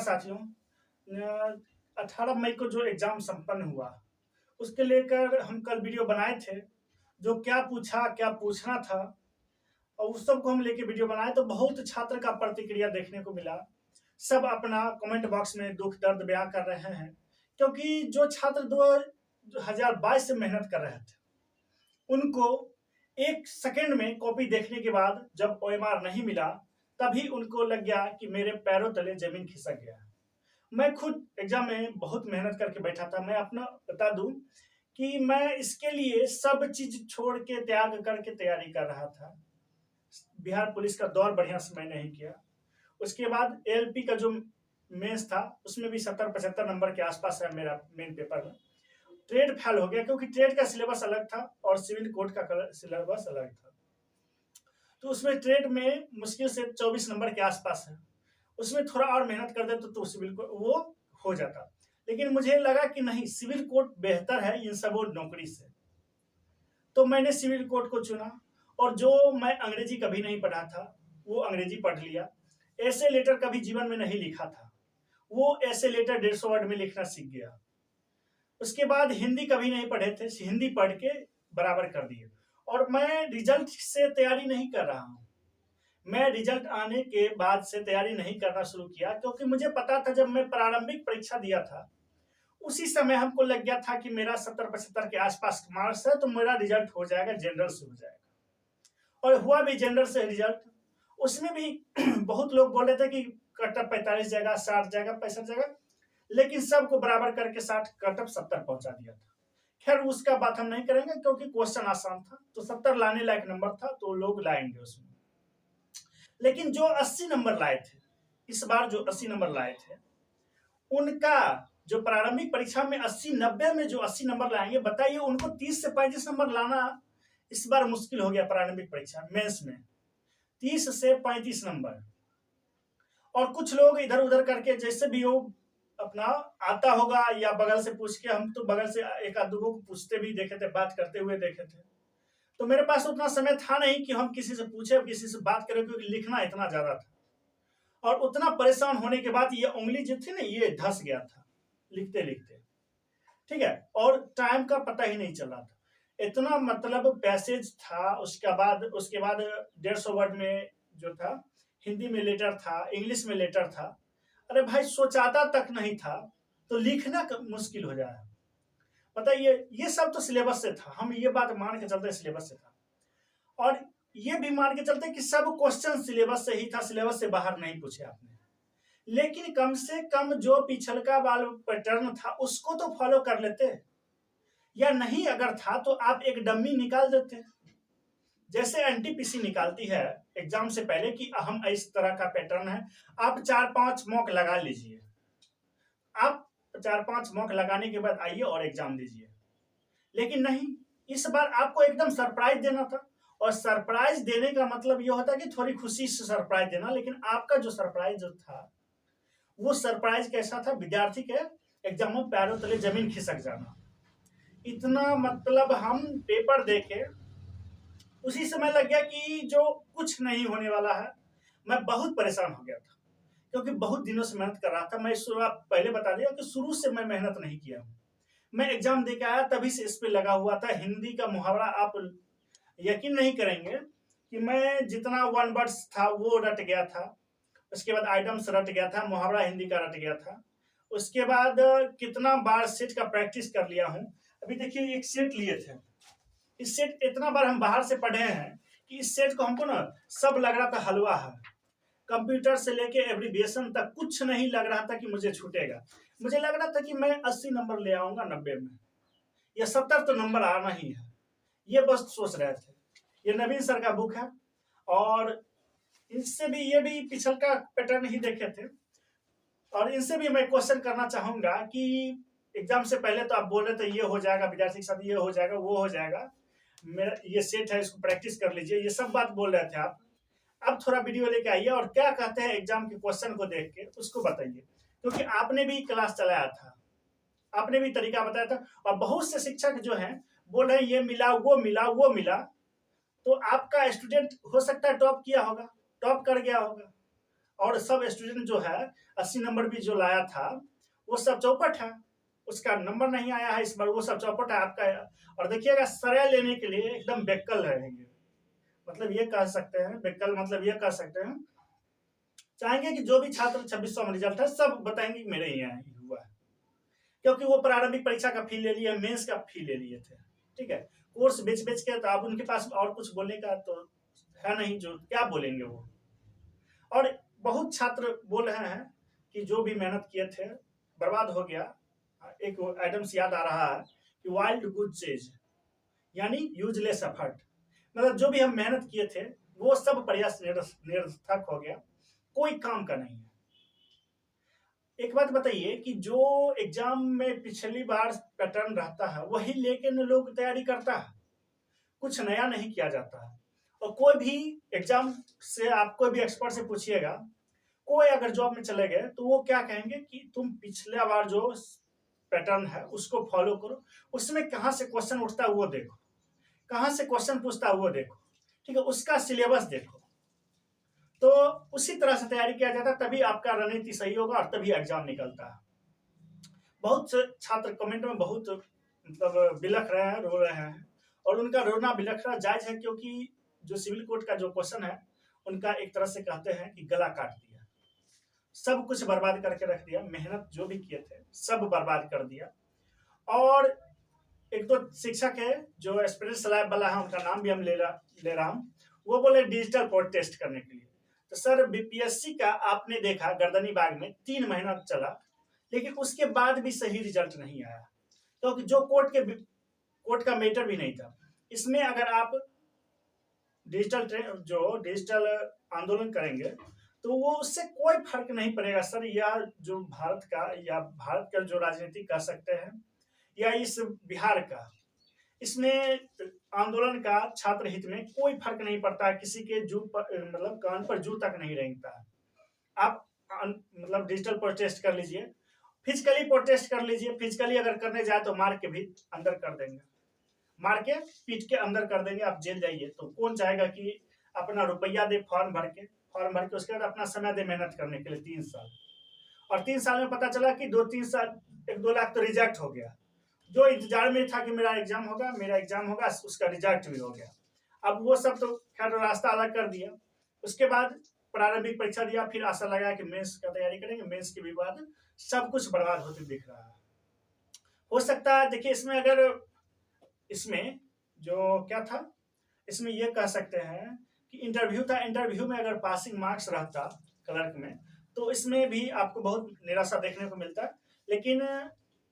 साथियों, 18 मई को जो एग्जाम संपन्न हुआ उसके लेकर हम कल वीडियो बनाए थे। जो क्या पूछा, क्या पूछना था और उस सब को हम लेके वीडियो बनाए तो बहुत छात्र का प्रतिक्रिया देखने को मिला। सब अपना कमेंट बॉक्स में दुख दर्द बयां कर रहे हैं, क्योंकि जो छात्र 2022 से मेहनत कर रहे थे उनको एक सेकंड में कॉपी देखने के बाद जब ओएमआर नहीं मिला तभी उनको लग गया कि मेरे पैरों तले जमीन खिसक गया। मैं खुद एग्जाम में बहुत मेहनत करके बैठा था। मैं अपना बता दूं कि मैं इसके लिए सब चीज छोड़ के त्याग करके तैयारी कर रहा था। बिहार पुलिस का दौर बढ़िया से मैं नहीं किया। उसके बाद एलपी का जो मेंस था उसमें भी 70-75 नंबर के आसपास है मेरा मेन पेपर में। ट्रेड फेल हो गया क्योंकि ट्रेड का सिलेबस अलग था और सिविल कोड का सिलेबस अलग था। तो उसमें ट्रेड में मुश्किल से 24 नंबर के आसपास है। उसमें थोड़ा और मेहनत कर दे तो सिविल कोड वो हो जाता, लेकिन मुझे लगा कि नहीं, सिविल कोड बेहतर है इन सब नौकरी से। तो मैंने सिविल कोड को चुना और जो मैं अंग्रेजी कभी नहीं पढ़ा था वो अंग्रेजी पढ़ लिया। ऐसे लेटर कभी जीवन में नहीं लिखा था, वो ऐसे लेटर 150 वर्ड में लिखना सीख गया। उसके बाद हिंदी कभी नहीं पढ़े थे, हिंदी पढ़ के बराबर कर दिए। और मैं रिजल्ट से तैयारी नहीं कर रहा हूँ, मैं रिजल्ट आने के बाद से तैयारी नहीं करना शुरू किया, क्योंकि मुझे पता था जब मैं प्रारंभिक परीक्षा दिया था उसी समय हमको लग गया था कि मेरा 70-75 के आसपास मार्क्स है तो मेरा रिजल्ट हो जाएगा, जनरल से हो जाएगा। और हुआ भी जनरल से रिजल्ट। उसमें भी बहुत लोग बोल रहे थे कि कटअप 45 जाएगा, 60 जाएगा, 65 जाएगा, लेकिन सबको बराबर करके 60 कटअप 70 पहुंचा दिया था। खैर उसका बात हम नहीं करेंगे क्योंकि क्वेश्चन आसान था, तो 70 लाने लायक नंबर था तो लोग लाएंगे उसमें। लेकिन जो 80 नंबर लाए थे, इस बार जो 80 नंबर लाए थे उनका जो प्रारंभिक परीक्षा में 80-90 में जो 80 नंबर लाएंगे, बताइए उनको 30 से 35 नंबर लाना इस बार मुश्किल हो गया। प्रारंभिक परीक्षा मेंस में 30 से 35 नंबर। और कुछ लोग इधर उधर करके जैसे भी हो अपना आता होगा या बगल से पूछ के, हम तो बगल से एक आध दो को पूछते भी देखे थे, बात करते हुए देखे थे। तो मेरे पास उतना समय था नहीं कि हम किसी से पूछे, किसी से बात करें, क्योंकि लिखना इतना ज्यादा था। और उतना परेशान होने के बाद ये उंगली जो थी ना ये धस गया था लिखते लिखते, ठीक है। और टाइम का पता ही नहीं चला था, इतना मतलब पैसेज था। उसके बाद 150 वर्ड में जो था हिंदी में लेटर था, इंग्लिश में लेटर था। अरे भाई सोचाता तक नहीं था तो लिखना मुश्किल हो जाए। बताइए, ये सब तो सिलेबस से था, हम ये बात मान के चलते सिलेबस से था। और ये भी मान के चलते कि सब क्वेश्चन सिलेबस से ही था, सिलेबस से बाहर नहीं पूछे आपने। लेकिन कम से कम जो पिछलका वाला पैटर्न था उसको तो फॉलो कर लेते, या नहीं अगर था तो आप एक डम्मी निकाल देते। जैसे एनटीपीसी निकालती है एग्जाम से पहले कि हम इस तरह का पैटर्न है, आप 4-5 मॉक लगा लीजिए। आप 4-5 मॉक लगाने के बाद आइए और एग्जाम दीजिए। लेकिन नहीं, इस बार आपको एकदम सरप्राइज देना था। और सरप्राइज देने का मतलब यह होता है कि थोड़ी खुशी से सरप्राइज देना, लेकिन आपका जो सरप्राइज जो था वो सरप्राइज कैसा था? विद्यार्थी के एग्जाम में पैरों तले जमीन खिसक जाना। इतना मतलब हम पेपर देखे उसी समय लग गया कि जो कुछ नहीं होने वाला है। मैं बहुत परेशान हो गया था क्योंकि बहुत दिनों से मेहनत कर रहा था। मैं पहले बता दिया कि शुरू से मैं मेहनत नहीं किया हूँ। मैं एग्जाम दे के आया तभी से इस पे लगा हुआ था। हिंदी का मुहावरा, आप यकीन नहीं करेंगे कि मैं जितना 1 वर्ड्स था वो रट गया था। उसके बाद आइटम्स रट गया था, मुहावरा हिंदी का रट गया था। उसके बाद कितना बार सेट का प्रैक्टिस कर लिया हूँ। अभी देखिए एक सेट लिए थे, इस सेट इतना बार हम बाहर से पढ़े हैं कि इस सेट को हमको ना सब लग रहा था हलवा है। कंप्यूटर से लेके एब्रिविएशन तक कुछ नहीं लग रहा था कि मुझे छूटेगा। मुझे लग रहा था कि मैं 80 नंबर ले आऊंगा 90 में, या 70 तो नंबर आना ही है, ये बस सोच रहे थे। ये नवीन सर का बुक है और इससे भी ये भी पिछल का पैटर्न ही देखे थे। और इनसे भी मैं क्वेश्चन करना चाहूंगा कि एग्जाम से पहले तो आप बोल रहे थे ये हो जाएगा, विद्यार्थी के साथ ये हो जाएगा, वो हो जाएगा, मेरा ये सेट है इसको प्रैक्टिस कर लीजिए, ये सब बात बोल रहे थे आप। अब थोड़ा वीडियो लेके आइए और क्या कहते हैं एग्जाम के क्वेश्चन को देख के उसको बताइए, क्योंकि आपने भी क्लास चलाया था, आपने भी तरीका बताया था। और बहुत से शिक्षक जो हैं बोल रहे हैं ये मिला वो मिला वो मिला, तो आपका स्टूडेंट हो सकता है टॉप किया होगा, टॉप कर गया होगा। और सब स्टूडेंट जो है 80 नंबर भी जो लाया था वो सब चौपट है, उसका नंबर नहीं आया है इस बार, वो सब चौपट है आपका। और देखिएगा सरे लेने के लिए एकदम बेकल रहेंगे, मतलब ये कह सकते हैं बेकल, मतलब ये कह सकते हैं चाहेंगे कि जो भी छात्र 2600 में रिजल्ट है सब बताएंगे कि मेरे यहाँ ही हुआ है, क्योंकि वो प्रारंभिक परीक्षा का फी ले लिए, मेंस का फी ले लिए थे। ठीक है, कोर्स बेच बेच के, तो अब उनके पास और कुछ बोलने का तो है नहीं, जो क्या बोलेंगे वो। और बहुत छात्र बोल रहे हैं कि जो भी मेहनत किए थे बर्बाद हो गया। एक आइटम्स याद आ रहा है कि वाइल्ड गुड चीज यानी यूजलेस एफर्ट, मतलब जो भी हम मेहनत किए थे वो सब प्रयास निरर्थक हो गया, कोई काम का नहीं है। एक बात बताइए कि जो एग्जाम में पिछली बार पैटर्न रहता है वही लेके न लोग तैयारी करता है, कुछ नया नहीं किया जाता है। और कोई भी एग्जाम से आप कोई भी एक्सपर्ट से पूछिएगा, कोई अगर जॉब में चले गए तो वो क्या कहेंगे कि तुम पिछले बार जो पैटर्न है उसको फॉलो करो, उसमें कहाँ से क्वेश्चन उठता है वो देखो, कहाँ से क्वेश्चन पूछता है वो देखो, ठीक है, उसका सिलेबस देखो, तो उसी तरह से तैयारी किया जाता है, तभी आपका रणनीति सही होगा और तभी एग्जाम निकलता है। बहुत से छात्र कमेंट में बहुत मतलब बिलख रहे हैं, रो रहे हैं, और उनका रोना बिलखना जायज है, क्योंकि जो सिविल कोर्ट का जो क्वेश्चन है उनका एक तरह से कहते हैं कि गला काट दिया, सब कुछ बर्बाद करके रख दिया, मेहनत जो भी किए थे सब बर्बाद कर दिया। और एक तो शिक्षक है जो एक्सपीरियंस लैब वाला है, उनका नाम भी हम ले रहा हूँ, वो बोले डिजिटल पोर्ट टेस्ट करने के लिए। तो सर बीपीएससी का आपने देखा गर्दनी बाग में 3 महीना चला, लेकिन उसके बाद भी सही रिजल्ट नहीं आया, क्योंकि जो कोर्ट का मैटर भी नहीं था। इसमें अगर आप डिजिटल आंदोलन करेंगे तो वो उससे कोई फर्क नहीं पड़ेगा सर, या जो भारत का जो राजनीति कह सकते हैं, या इस बिहार का, इसमें आंदोलन का छात्र हित में कोई फर्क नहीं पड़ता, किसी के जू पर मतलब कान पर जू तक नहीं रेंगता। आप मतलब डिजिटल प्रोटेस्ट कर लीजिए, फिजिकली प्रोटेस्ट कर लीजिए, फिजिकली अगर करने जाए तो मार के भी अंदर कर देंगे, मार के पीट के अंदर कर देंगे, आप जेल जाइए। तो कौन चाहेगा कि अपना रुपया दे फॉर्म भर के उसके बाद अपना समय दे मेहनत करने के लिए 3 साल, और 3 साल में पता चला कि 2-3 साल 1-2 लाख तो रिजेक्ट हो गया, जो इंतजार में था कि मेरा एग्जाम होगा उसका रिजेक्ट भी हो गया। अब वो सब तो खैर रास्ता अलग कर दिया, उसके बाद प्रारंभिक परीक्षा दिया, फिर आशा लगा कि मेंस का तैयारी करेंगे, मेंस के भी बाद सब कुछ बर्बाद होते दिख रहा है। हो सकता है देखिए इसमें जो क्या था, इसमें ये कह सकते हैं कि इंटरव्यू था, इंटरव्यू में अगर पासिंग मार्क्स रहता क्लर्क में तो इसमें भी आपको बहुत निराशा देखने को मिलता। लेकिन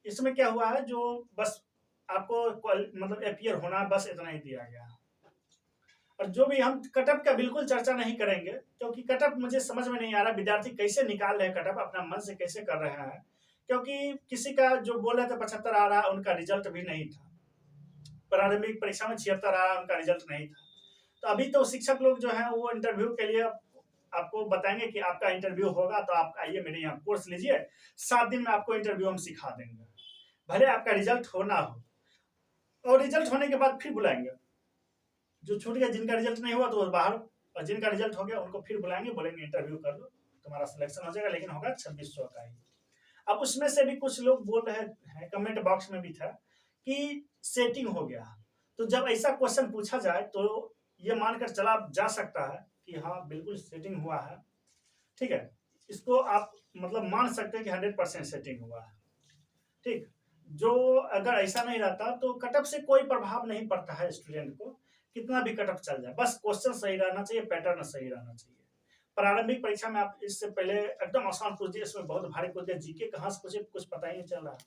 इसमें क्या हुआ है, जो बस आपको मतलब अपीयर होना बस इतना ही दिया गया। और जो भी हम कटअप का बिल्कुल चर्चा नहीं करेंगे, क्योंकि कटअप मुझे समझ में नहीं आ रहा विद्यार्थी कैसे निकाल रहे हैं कटअप, अपना मन से कैसे कर रहे हैं, क्योंकि किसी का जो बोल रहे थे 75 आ रहा, उनका रिजल्ट भी नहीं था, प्रारंभिक परीक्षा में 76 आ रहा, उनका रिजल्ट नहीं था। तो अभी तो शिक्षक लोग जो है वो इंटरव्यू के लिए आपको बताएंगे कि आपका इंटरव्यू होगा तो आप आइए मेरे यहाँ कोर्स लीजिए, 7 दिन में आपको इंटरव्यू हम सिखा देंगे, भले आपका रिजल्ट हो ना हो, और रिजल्ट होने के बाद फिर बुलाएंगे, जो छूट गया जिनका रिजल्ट नहीं हुआ तो वो बाहर, और जिनका रिजल्ट हो गया उनको फिर बुलाएंगे, बोलेंगे इंटरव्यू कर लो, तुम्हारा सिलेक्शन हो जाएगा, लेकिन होगा 2600 का ही। अब उसमें से भी कुछ लोग बोल रहे हैं, कमेंट बॉक्स में भी था कि सेटिंग हो गया। तो जब ऐसा क्वेश्चन पूछा जाए तो ये मानकर चला जा सकता है कि हाँ बिल्कुल सेटिंग हुआ है, ठीक है, इसको आप मतलब मान सकते हैं कि 100% सेटिंग हुआ है। ठीक, जो अगर ऐसा नहीं रहता तो कटअप से कोई प्रभाव नहीं पड़ता है स्टूडेंट को, कितना भी कटअप चल जाए, बस क्वेश्चन सही रहना चाहिए, पैटर्न सही रहना चाहिए। प्रारंभिक परीक्षा में आप इससे पहले एकदम आसान पूछ दिए, इसमें बहुत भारी पूछ दिया, जीके कहाँ से पूछे कुछ पता ही नहीं चल रहा,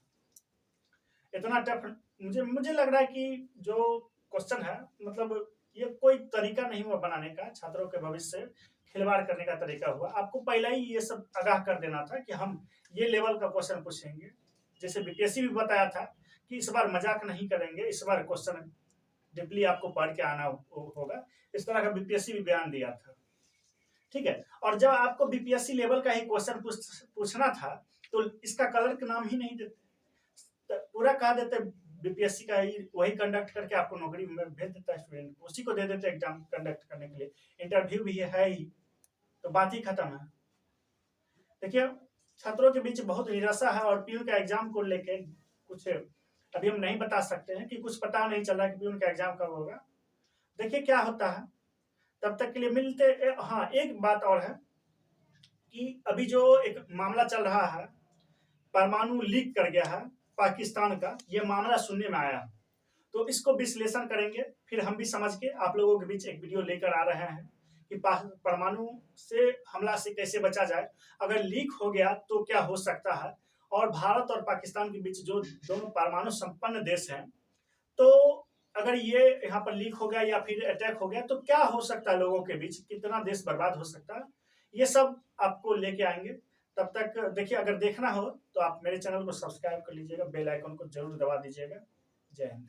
इतना टफ। मुझे लग रहा है कि जो क्वेश्चन है मतलब ये कोई तरीका नहीं हुआ बनाने का, छात्रों के भविष्य से खिलवाड़ करने का तरीका हुआ। आपको पहले ही ये सब आगाह कर देना था कि हम ये लेवल का क्वेश्चन पूछेंगे, जैसे बीपीएससी भी बताया था कि इस बार मजाक नहीं करेंगे, इस बार क्वेश्चन डीपली आपको पढ़ के आना होगा, इस तरह का बीपीएससी भी बयान दिया था, ठीक है। और जब आपको बीपीएससी लेवल का ही क्वेश्चन पूछना था तो इसका कलर का नाम ही नहीं देते, पूरा कहा देते बीपीएससी का ही, वही कंडक्ट करके आपको नौकरी में भेज देता है, स्टूडेंट उसी को दे देते एग्जाम कंडक्ट करने के लिए, इंटरव्यू भी है ही, तो बात ही खत्म है। देखिए, छात्रों के बीच बहुत निराशा है और पीयू का एग्जाम को लेके कुछ अभी हम नहीं बता सकते हैं कि कुछ पता नहीं चल रहा कि पीयू का एग्जाम कब होगा। देखिए क्या होता है, तब तक के लिए मिलते। हाँ, एक बात और है कि अभी जो एक मामला चल रहा है, परमाणु लीक कर गया है पाकिस्तान का, ये मामला सुनने में आया। तो इसको विश्लेषण करेंगे, फिर हम भी समझ के आप लोगों के बीच एक वीडियो लेकर आ रहे हैं कि परमाणु से हमला से कैसे बचा जाए, अगर लीक हो गया तो क्या हो सकता है, और भारत और पाकिस्तान के बीच जो दोनों परमाणु संपन्न देश हैं, तो अगर ये यहाँ पर लीक हो गया या फिर अटैक हो गया तो क्या हो सकता है, लोगों के बीच कितना देश बर्बाद हो सकता है, ये सब आपको लेके आएंगे। तब तक देखिए, अगर देखना हो तो आप मेरे चैनल को सब्सक्राइब कर लीजिएगा, बेल आइकन को जरूर दबा दीजिएगा। जय हिंद।